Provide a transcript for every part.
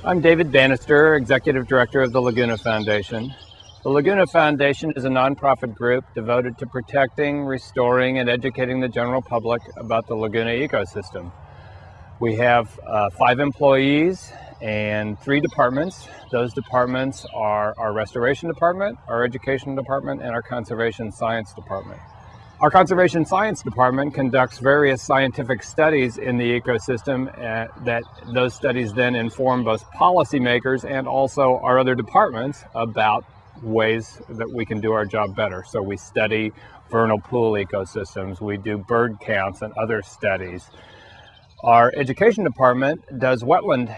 I'm David Bannister, Executive Director of the Laguna Foundation. The Laguna Foundation is a nonprofit group devoted to protecting, restoring, and educating the general public about the Laguna ecosystem. We have 5 employees and 3 departments. Those departments are our Restoration Department, our Education Department, and our Conservation Science Department. Our Conservation Science Department conducts various scientific studies in the ecosystem that those studies then inform both policymakers and also our other departments about ways that we can do our job better. So we study vernal pool ecosystems, we do bird counts and other studies. Our Education Department does wetland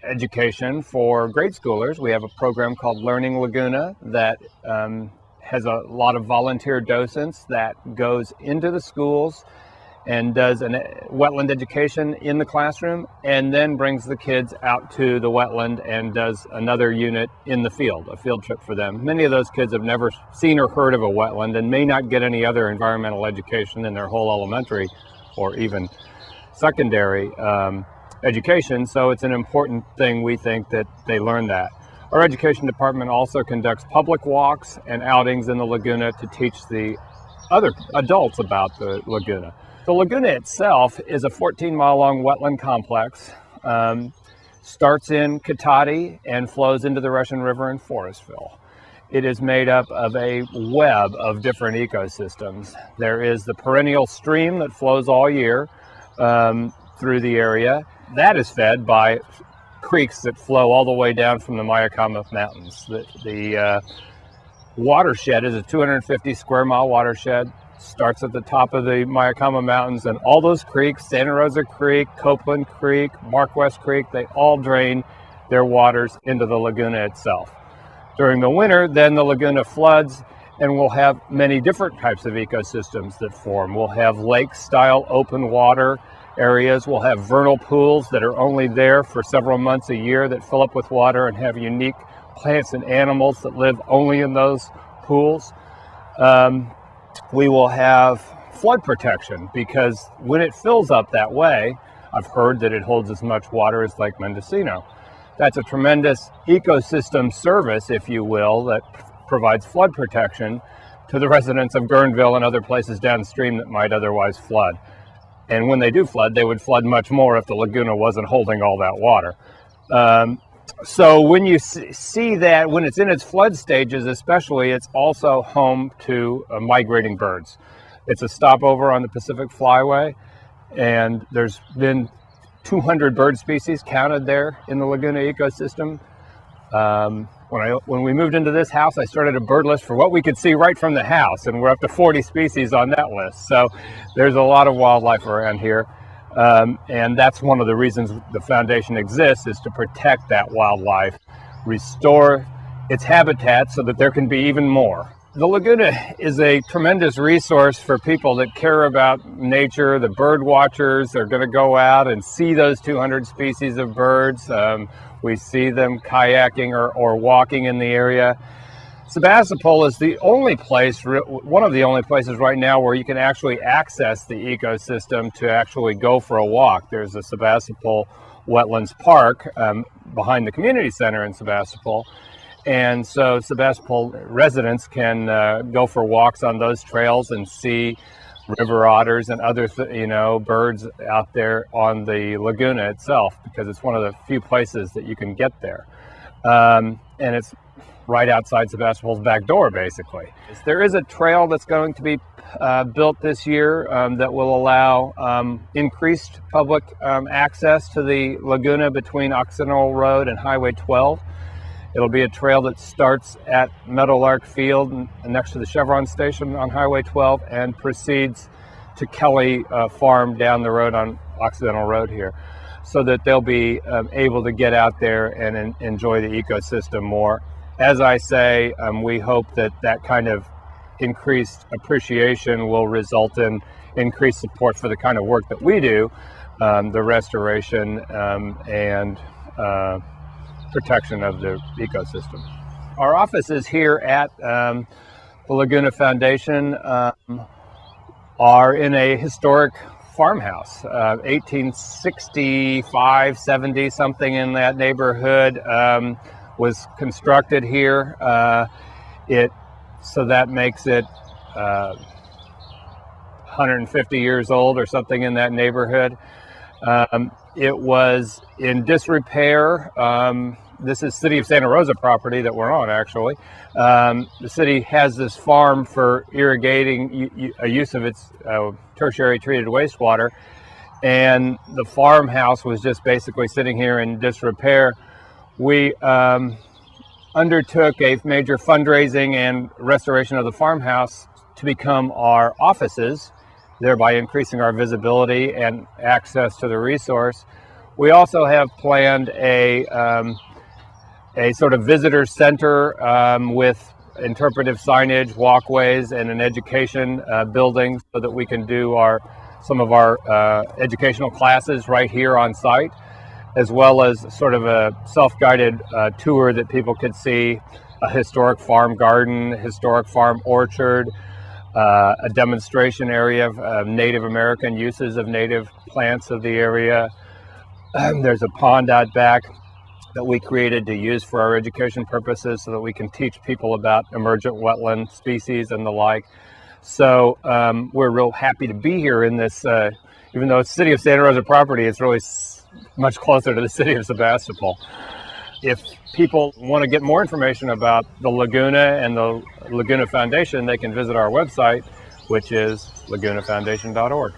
education for grade schoolers. We have a program called Learning Laguna that has a lot of volunteer docents that goes into the schools and does wetland education in the classroom, and then brings the kids out to the wetland and does another unit in the field, a field trip for them. Many of those kids have never seen or heard of a wetland and may not get any other environmental education in their whole elementary or even secondary education, so it's an important thing, we think, that they learn that. Our Education Department also conducts public walks and outings in the Laguna to teach the other adults about the Laguna. The Laguna itself is a 14-mile-long wetland complex. Starts in Cotati and flows into the Russian River in Forestville. It is made up of a web of different ecosystems. There is the perennial stream that flows all year through the area. That is fed by creeks that flow all the way down from the Mayakama Mountains. The watershed is a 250 square mile watershed, starts at the top of the Mayakama Mountains, and all those creeks, Santa Rosa Creek, Copeland Creek, Mark West Creek, they all drain their waters into the Laguna itself. During the winter, then the Laguna floods, and we'll have many different types of ecosystems that form. We'll have lake-style open water areas. We'll have vernal pools that are only there for several months a year that fill up with water and have unique plants and animals that live only in those pools. We will have flood protection, because when it fills up that way, I've heard that it holds as much water as Lake Mendocino. That's a tremendous ecosystem service, if you will, that provides flood protection to the residents of Guerneville and other places downstream that might otherwise flood. And when they do flood, they would flood much more if the Laguna wasn't holding all that water. So when you see that, when it's in its flood stages especially, it's also home to migrating birds. It's a stopover on the Pacific Flyway, and there's been 200 bird species counted there in the Laguna ecosystem. When we moved into this house, I started a bird list for what we could see right from the house, and we're up to 40 species on that list. So there's a lot of wildlife around here, and that's one of the reasons the foundation exists, is to protect that wildlife, restore its habitat so that there can be even more. The Laguna is a tremendous resource for people that care about nature. The bird watchers are going to go out and see those 200 species of birds. We see them kayaking or walking in the area. Sebastopol is the only place, one of the only places right now where you can actually access the ecosystem to actually go for a walk. There's a Sebastopol Wetlands Park behind the community center in Sebastopol. And so Sebastopol residents can go for walks on those trails and see river otters and other birds out there on the Laguna itself, because it's one of the few places that you can get there. And it's right outside Sebastopol's back door, basically. There is a trail that's going to be built this year that will allow increased public access to the Laguna between Occidental Road and Highway 12. It'll be a trail that starts at Meadowlark Field next to the Chevron station on Highway 12 and proceeds to Kelly Farm down the road on Occidental Road here, so that they'll be able to get out there and enjoy the ecosystem more. As I say, we hope that that kind of increased appreciation will result in increased support for the kind of work that we do, the restoration and protection of the ecosystem. Our office is here at the Laguna Foundation, are in a historic farmhouse, 1865, 70, something in that neighborhood, was constructed here. So that makes it 150 years old or something in that neighborhood. It was in disrepair. This is City of Santa Rosa property that we're on, actually. The city has this farm for irrigating, a use of its tertiary treated wastewater, and the farmhouse was just basically sitting here in disrepair. We undertook a major fundraising and restoration of the farmhouse to become our offices, thereby increasing our visibility and access to the resource. We also have planned a sort of visitor center with interpretive signage, walkways, and an education building so that we can do some of our educational classes right here on site, as well as sort of a self-guided tour that people could see a historic farm garden, historic farm orchard, a demonstration area of Native American uses of native plants of the area. There's a pond out back that we created to use for our education purposes so that we can teach people about emergent wetland species and the like. So we're real happy to be here in this, even though it's City of Santa Rosa property, it's really much closer to the city of Sebastopol. If people want to get more information about the Laguna and the Laguna Foundation, they can visit our website, which is lagunafoundation.org.